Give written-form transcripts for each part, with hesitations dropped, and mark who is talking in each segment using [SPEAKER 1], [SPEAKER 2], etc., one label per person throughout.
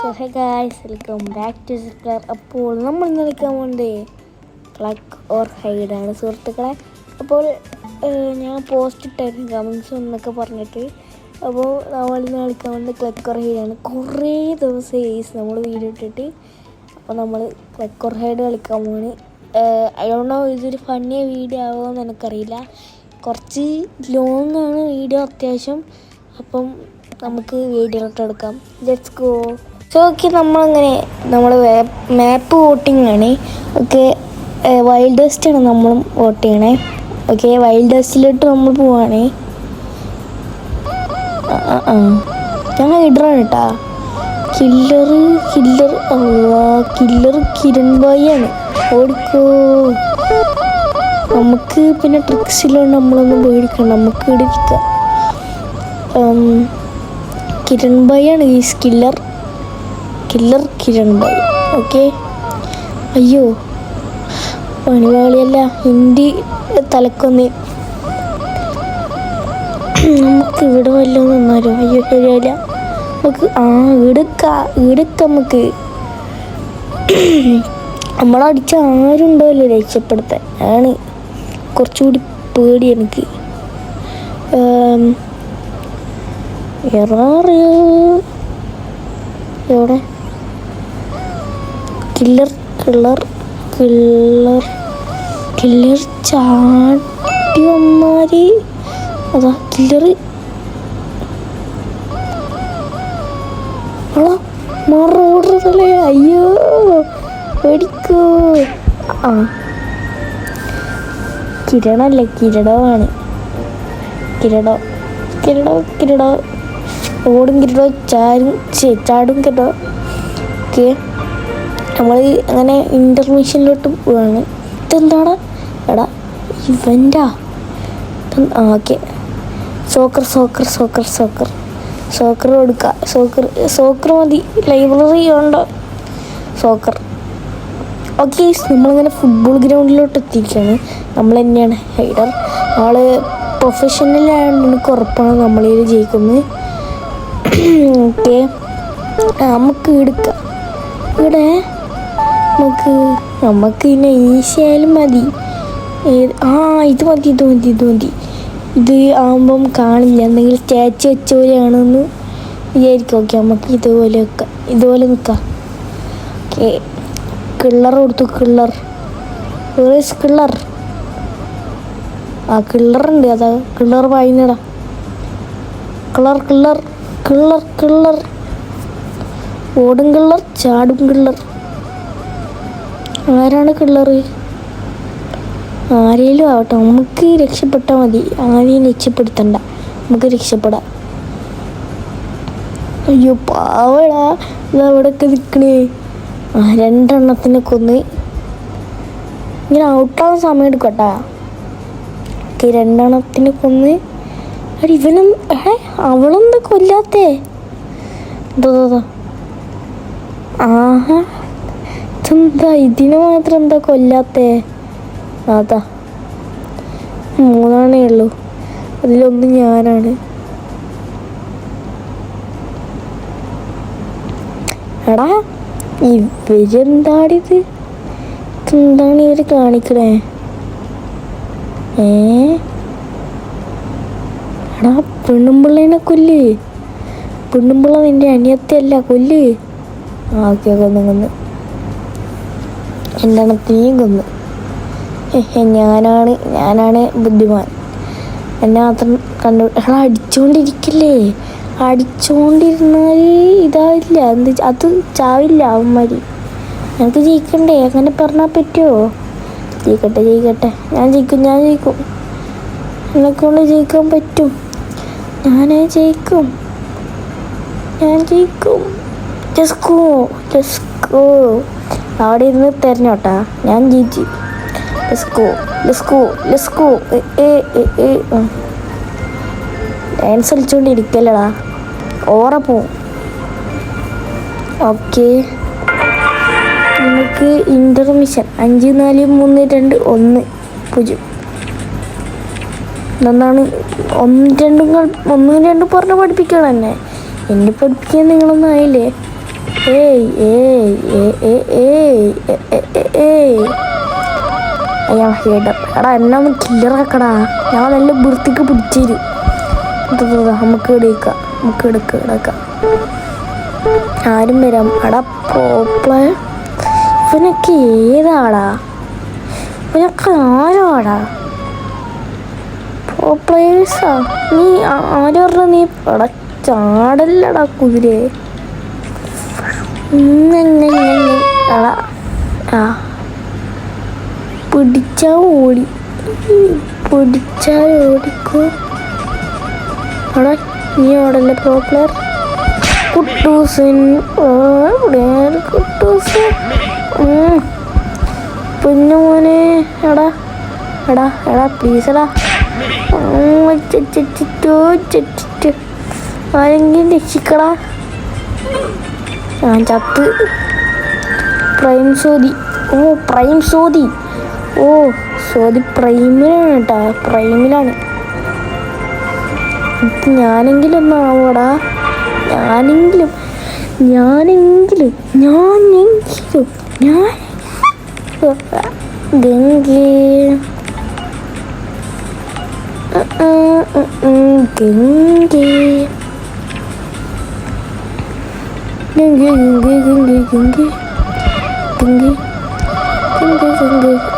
[SPEAKER 1] So hey guys, welcome back to Sicler. അപ്പോൾ നമ്മൾ ഇന്ന് കളിക്കാൻ പോകുന്നത് ക്ലക്ക് ഓർ ഹൈഡാണ് സുഹൃത്തുക്കളെ. അപ്പോൾ ഞാൻ പോസ്റ്റ് ഇട്ടായിരുന്നു കമൻസ് എന്നൊക്കെ പറഞ്ഞിട്ട്. അപ്പോൾ നമ്മൾ ഇന്ന് കളിക്കാൻ പോകുന്നത് ക്ലക്ക് ഓർ ഹൈഡാണ്. കുറേ ദിവസമായി നമ്മൾ വീഡിയോ ഇട്ടിട്ട്. അപ്പോൾ നമ്മൾ ക്ലക്ക് ഓർ ഹൈഡ് കളിക്കാൻ പോകുന്നത്. ഐ ഡോണ്ട് നോ ഇതൊരു ഫണ്ണി വീഡിയോ ആവുമെന്ന് എനിക്കറിയില്ല. കുറച്ച് ലോങ് ആണ് വീഡിയോ അത്യാവശ്യം. അപ്പം നമുക്ക് വീഡിയോയിലോട്ട് എടുക്കാം. Let's go. സോ ഓക്കെ, നമ്മൾ മാപ്പ് വോട്ടിംഗ് ആണ്. ഓക്കെ, വൈൽഡ് വെസ്റ്റാണ് നമ്മൾ വോട്ട് ചെയ്യണേ. ഓക്കെ, വൈൽഡ് വെസ്റ്റിലോട്ട് നമ്മൾ പോവാണ്. ഞാൻ ഹൈഡറാണ് കേട്ടാ. കില്ലർ കിരൺ ഭായി ആണ്. ഓടിക്കോ. നമുക്ക് പിന്നെ ട്രിക്സിലുണ്ട്, നമ്മളൊന്നും പേടിക്കണം. നമുക്ക് ഇവിടെ ഇരിക്കാം. കിരൺ ഭായി ആണ് ഈ കില്ലർ കിരൺ ഭായി. ഓക്കെ, അയ്യോ പണിവാളിയല്ല, ഹിന്ദി തലക്കൊന്ന്. നമുക്ക് ഇവിടെ വല്ലതും നിന്നാലോ? അയ്യോ ശരിയല്ല. നമുക്ക് ഈടക്ക നമുക്ക് നമ്മളടിച്ച ആരും ഉണ്ടാവില്ല രക്ഷപ്പെടുത്താൻ. ആണ് കുറച്ചുകൂടി പേടി എനിക്ക്. എവിടെ കില്ലർ ചാട്ടിയന്മാര്. അതാ കില്ലർ. മറോടല്ലേ. അയ്യോ പേടിക്കോ. കിരണല്ലേ, കിരീടമാണ്. കിരീടോ ഓടും കിരീടോ, ചാടും കിരീടോ. ഓക്കെ, നമ്മൾ അങ്ങനെ ഇൻ്റർമിഷനിലോട്ട് പോവാണ്. ഇതെന്താണ് എടാ ഇവൻ്റാ? ഓക്കെ, സോക്കർ കൊടുക്കുക. സോക്കർ മതി. ലൈബ്രറി ഉണ്ടോ? സോക്കർ. ഓക്കെ, നമ്മളിങ്ങനെ ഫുട്ബോൾ ഗ്രൗണ്ടിലോട്ട് എത്തിയിരിക്കുകയാണ്. നമ്മൾ തന്നെയാണ് ഹൈഡർ. ആൾ പ്രൊഫഷണൽ ആയതുകൊണ്ട് എനിക്ക് ഉറപ്പാണ് നമ്മളിൽ ജയിക്കുന്നത്. ഓക്കെ, നമുക്ക് എടുക്കാം. ഇവിടെ നമുക്ക് പിന്നെ ഈസി ആയാലും മതി. ഇത് മതി. ഇത് ആകുമ്പം കാണില്ല, എന്തെങ്കിലും സ്റ്റാച്ചു വെച്ച പോലെയാണെന്ന് വിചാരിക്കും. ഓക്കെ, നമുക്ക് ഇതുപോലെ നിൽക്കാം. ഓക്കെ, കിള്ളർ കൊടുത്തു. കിള്ളർ കിള്ളറുണ്ട്. അതാ കിള്ളർ വായിന്നടാ. കിള്ളർ ഓടും കിള്ളർ, ചാടും കിള്ളർ. ആരാണ് കിള്ളർ? ആരെങ്കിലും ആവട്ടെ, നമുക്ക് രക്ഷപ്പെട്ടാൽ മതി. ആരെയും രക്ഷപ്പെടുത്തണ്ട, നമുക്ക് രക്ഷപ്പെടാം. അയ്യോ പാവടാ, ഇതവിടെയൊക്കെ നിൽക്കണേ. രണ്ടെണ്ണത്തിനെ കൊന്ന് ഇങ്ങനെ ഔട്ടാവാൻ സമയം എടുക്കട്ടാ. ഓക്കെ, രണ്ടെണ്ണത്തിനെ കൊന്ന്. അവളൊന്ന് കൊല്ലാത്തേ. ആഹാ, ഇതെന്താ ഇതിനെ മാത്രം എന്താ കൊല്ലാത്തേ? അതാ 3 ഉള്ളൂ, അതിലൊന്ന് ഞാനാണ്. എടാ ഇവരെന്താണിത്? എന്താണ് ഇവര് കാണിക്കണേ? എടാ പെണ്ണുമ്പിള്ളേനെ കൊല്ല്. പെണ്ണുമ്പിള്ള നിന്റെ അനിയത്തിയല്ല, കൊല്ല്. ഓക്കെ, കൊന്ന് രണ്ടെണ്ണത്തിനെയും കൊന്ന്. ഞാനാണ് ബുദ്ധിമാൻ. എന്നെ മാത്രം കണ്ടു. അടിച്ചോണ്ടിരിക്കല്ലേ. അടിച്ചോണ്ടിരുന്നാൽ ഇതാവില്ല. അത് ചാവില്ല അവന്മാര്. എനിക്ക് ജയിക്കണ്ടേ? അങ്ങനെ പറഞ്ഞാൽ പറ്റുമോ? ജയിക്കട്ടെ. ഞാൻ ജയിക്കും. എന്നെക്കൊണ്ട് ജയിക്കാൻ പറ്റും. ഞാൻ ജയിക്കും. Let's go. അവിടെ ഇരുന്ന് തെരഞ്ഞോട്ടാ. ഞാൻ ജയിച്ചു. Let's go. ഡാൻസ് കളിച്ചോണ്ടിരിക്കല്ലടാ, ഓറ പോവും. ഓക്കെ, നമുക്ക് ഇൻ്റർമിഷൻ 5 4 3 2 1 0. എന്താണ് 1 2 പറഞ്ഞ് പഠിപ്പിക്കണം എന്നെ. പഠിപ്പിക്കാൻ നിങ്ങളൊന്നും ആയില്ലേ? ഏയ് ഏയ് അയ്യാ ഹീഡർ എടാ എന്നെ ഒന്ന് ക്ലിയറാക്കടാ. ഞാൻ നല്ല വൃത്തിക്ക് പിടിച്ചേരും. നമുക്ക് എടുക്കാം ആരും വരാം. എടാ പ്രോപ്ലേ ഇവനൊക്കെ ഏതാടാ? ഇവനൊക്കെ ആരാടാ? പ്രോപ്ലേഴ്സാ? നീ ആര് പറഞ്ഞ നീ? എടാ ചാടല്ലടാ കുതിരെ. എടാ ആ പിടിച്ചാൽ ഓടിക്കോ. എടാ നീ ഓടല്ലേ പ്രോപ്ലെയർ? കുട്ടൂസൻ കുട്ടൂസൻ പിന്നെ മോനെ. എടാ പ്ലീസ് എടാ. ആരെങ്കിലും രക്ഷിക്കടാ. ഞാൻ ചത്ത്. പ്രൈം സോദി സോദി പ്രൈമിലാണ് കേട്ടാ. പ്രൈമിലാണ്. ഞാനെങ്കിലും ഒന്നാവൂടാ. ഞാനെങ്കിലും ഗംഗേ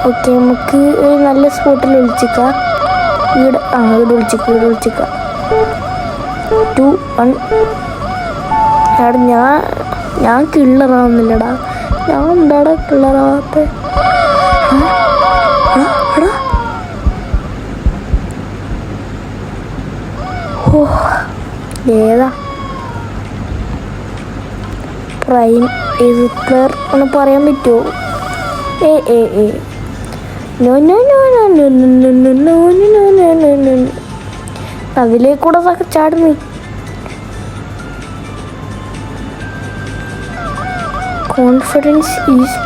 [SPEAKER 1] ഓക്കെ നമുക്ക് ഒരു നല്ല സ്പോട്ടിൽ വിളിച്ചിക്കാം. ഇവിടെ വിളിച്ചിക്കാം. 2 1 എടാ ഞാൻ കിള്ളറാവുന്നില്ലടാ. ഞാൻ എന്താടാ കിള്ളറാവാത്ത? ഏതാ പ്രൈം ഏത് പ്ലെയർ ഒന്ന് പറയാൻ പറ്റുമോ? അതിലേക്കൂടെ ചാടുന്നു. Confidence is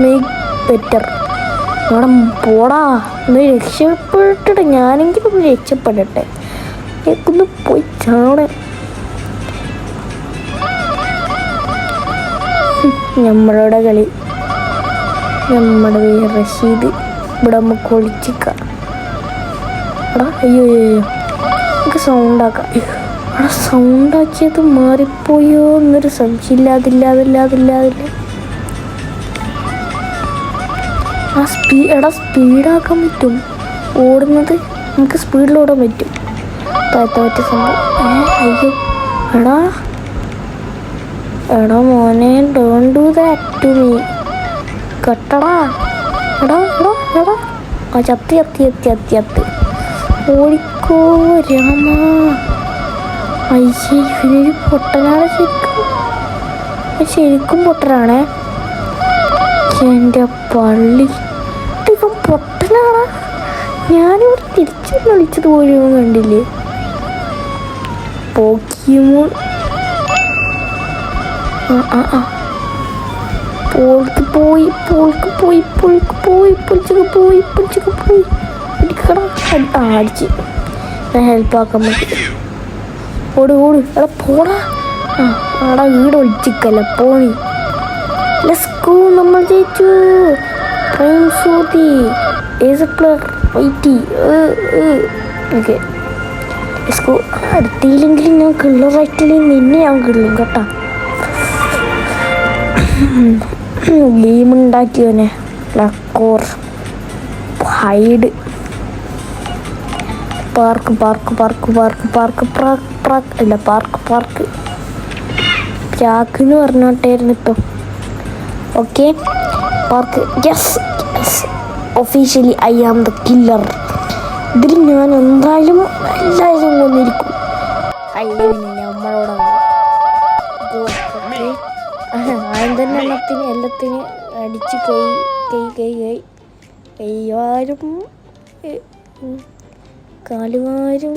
[SPEAKER 1] make better. അവിടെ പോടാ. ഒന്ന് രക്ഷപ്പെട്ടിട്ടെ. ഞാനെങ്കിലും ഒന്ന് രക്ഷപ്പെടട്ടെ. എനിക്കൊന്ന് പോയി ചാടെ. നമ്മളോടെ കളി. നമ്മുടെ പേര് റഷീദ്. ഇവിടെ നമുക്ക് ഒളിച്ചിക്കാം. എടാ അയ്യോ നമുക്ക് സൗണ്ടാക്കാം. എടാ സൗണ്ടാക്കിയത് മാറിപ്പോയോ എന്നൊരു സംശയമില്ലാതില്ല. എടാ സ്പീഡാക്കാൻ പറ്റും. ഓടുന്നത് നമുക്ക് സ്പീഡിൽ ഓടാൻ പറ്റും. പറ്റ സംഭവം. അയ്യോ എടാ മോനെ don't do that to me. കട്ടടാ. എടാ ആ ചത്തി ഓടിക്കോ രാമ. അയ്യേ ഇവനൊരു പൊട്ടനാണ്. ശരിക്കും പൊട്ടനാണേ. എൻ്റെ പള്ളി ഇവൻ പൊട്ടനാണ്. ഞാനിവിടെ തിരിച്ചു വിളിച്ചത് പോലും കണ്ടില്ലേ. പോക്കിമോൺ പോയി അടിച്ച് ഞാൻ ഹെൽപ്പാക്കാൻ പറ്റി. ഓട് എടാ പോടാ. ആടാ വീട് ഒളിച്ചിക്കല്ല പോണി. ലെറ്റ്സ് നമ്മൾ ജയിച്ചു. പ്രൈം സോദി ഏസ് എ പ്ലെയർ വൈറ്റി. ഓക്കെ അടുത്തില്ലെങ്കിലും ഞാൻ കിള്ളറായിട്ടില്ലെങ്കിൽ നിന്നെ ഞാൻ കിള്ളും കേട്ടാ. ഗെയിം ഉണ്ടാക്കിയോനെ ലക്കോർ ഹൈഡ് പാർക്ക് ചാക്കെന്ന് പറഞ്ഞോട്ടായിരുന്നു ഇപ്പം. Okay park. Yes officially I am the killer. ഇതിൽ ഞാൻ എന്തായാലും എല്ലാവരും കൊന്നിരിക്കും. നമ്മളോടാണ് ആദ്യം തന്നെ എല്ലാത്തിനും അടിച്ച് കൈവാരും കാലുവാരും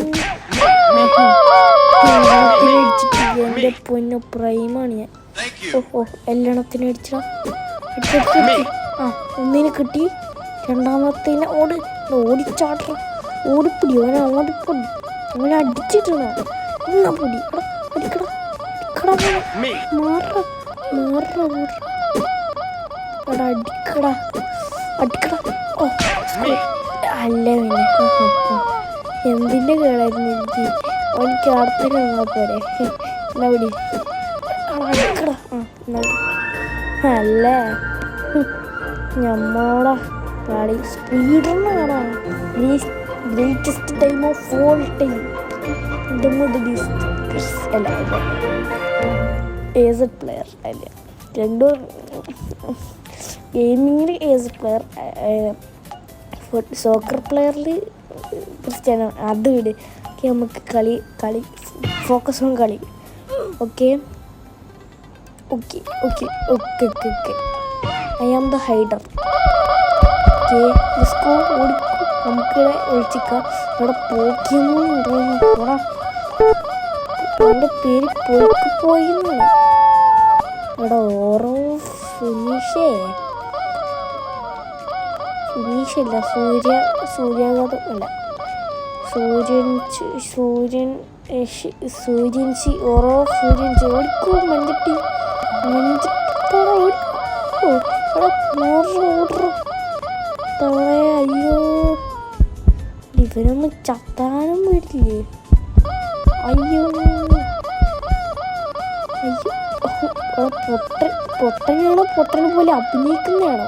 [SPEAKER 1] എൻ്റെ പൊന്നു പ്രൈമാണ് ഞാൻ. എല്ലാത്തിനും അടിച്ചടാ. ഒന്നിനെ കിട്ടി. രണ്ടാമത്തേനെ ഓടിച്ചാട്ട. ഓടിപ്പിടി അവനെ അടിച്ചിട്ടുണ്ടോ? എന്നാ പൊടി അടിക്കടാ. അടിക്കട അടിക്കട അടിക്കട. ഓ അല്ല പിന്നെ എന്തിൻ്റെ കേടായിരുന്നു എനിക്ക്. എനിക്ക് അടുത്തേക്ക് നിന്നാൽ പോരെ. എന്നാ പിടി അടിക്കട. അല്ലേ നമ്മളോടാ കളി സ്പീഡെന്ന് കാണാം. Greatest time of all time. അല്ല ഏസ് എ പ്ലെയർ അല്ല രണ്ടും ഗെയിമിങ്ങിൽ ഏസ് എ പ്ലെയർ, സോക്കർ പ്ലെയറിൽ ക്രിസ്ത്യാനോ. അത് വിട്. ഓക്കെ നമുക്ക് കളി ഫോക്കസ് ഓൺ കളി. Okay okay okay okay okay okay I am the hider. Okay disco ഓടിക്കും. നമുക്കിവിടെ ഒഴിച്ചിക്കാം. ഇവിടെ പോക്കിയോടാ എൻ്റെ പേര് പോയിന്ന്. ഇവിടെ ഓരോ ഫിനിഷല്ല സൂര്യാഘാതം അല്ല സൂര്യൻസി ഓരോ സൂര്യൻസി ഓടിക്കോ. മഞ്ചട്ടി ഓടിക്കോ. ഓർഡർ തവളെ. അയ്യോ ഇവരൊന്നും ചത്താനും വീട്ടില്ലേ. അയ്യോ പൊട്ടനാണോ പൊട്ടനെ പോലെ അഭിനയിക്കുന്നതാണോ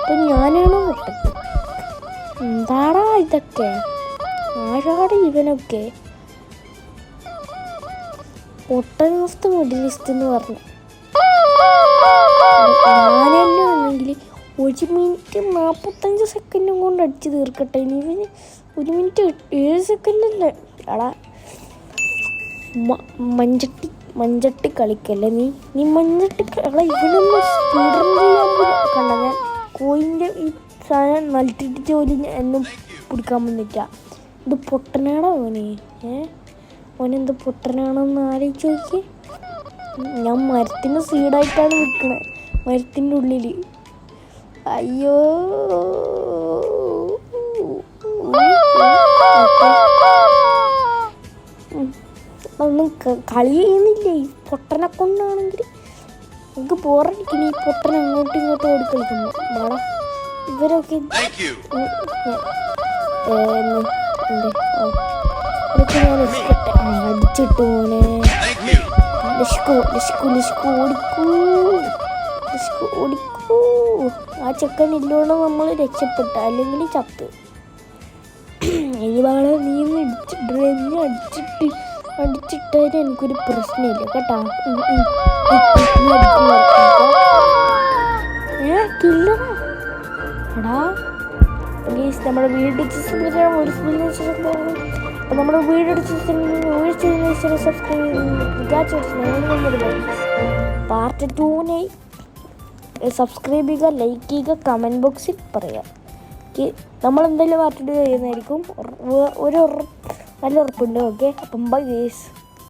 [SPEAKER 1] അപ്പൊ ഞാനാണോ പൊട്ടൻ? എന്താടാ ഇതൊക്കെ? ആരാട് ഇവനൊക്കെ? പൊട്ടൻ ഓഫ് ദ മിഡിൽ ഈസ്റ്റ് എന്ന് പറഞ്ഞു. ഞാനെല്ലാം ആണെങ്കിൽ 1 മിനിറ്റ് 45 സെക്കൻഡും കൊണ്ട് അടിച്ച് തീർക്കട്ടെ. ഇവന് 1 മിനിറ്റ് 7 സെക്കൻഡല്ലേ. എടാ മഞ്ചട്ടി കളിക്കല്ലേ നീ മഞ്ചട്ടി. എടാ ഇവനൊന്നും സ്പീഡർ കണ്ട. ഞാൻ കോയിൻ്റെ ഈ സാധനം നല്ലിട്ടിട്ട് പോലും എന്നും പിടിക്കാൻ വന്നില്ല. ഇത് പൊട്ടനാണോ അവന്? അവനെന്ത് പൊട്ടനാണോന്ന് ആലോചിച്ച് നോക്കി. ഞാൻ മരത്തിന് സീഡായിട്ടാണ് നിൽക്കുന്നത്, മരത്തിൻ്റെ ഉള്ളിൽ. അയ്യോ ഒന്നും കളി ചെയ്യുന്നില്ല ഈ പൊട്ടനെ കൊണ്ടാണെങ്കിൽ. നമുക്ക് ബോറടിക്കണം ഈ പൊട്ടനെ അങ്ങോട്ടും ഇങ്ങോട്ടും ഓടി കളിക്കുമ്പോൾ. വേടാ ഇവരൊക്കെ ഞാൻ അടിച്ചിട്ടു മോനെ. ഓടിക്കൂ. ആ ചെക്കൻ ഇല്ലോണ്ട് നമ്മൾ രക്ഷപ്പെട്ട, അല്ലെങ്കിൽ ചത്ത്. ഇനി വേളെ നീ അടിച്ചിട്ടാലും എനിക്കൊരു പ്രശ്നമില്ല കേട്ടാ. കില്ലറാ എടാ. നമ്മുടെ വീട് അപ്പം നമ്മുടെ വീട് സബ്സ്ക്രൈബ് പാർട്ട് 2 സബ്സ്ക്രൈബ് ചെയ്യുക, ലൈക്ക് ചെയ്യുക, കമൻറ്റ് ബോക്സിൽ പറയുക. നമ്മളെന്തായാലും പാർട്ട് 2 ചെയ്യുന്നതായിരിക്കും. നല്ല ഉറപ്പുണ്ട്. ഓക്കെ അപ്പം ബൈ ഗൈസ്.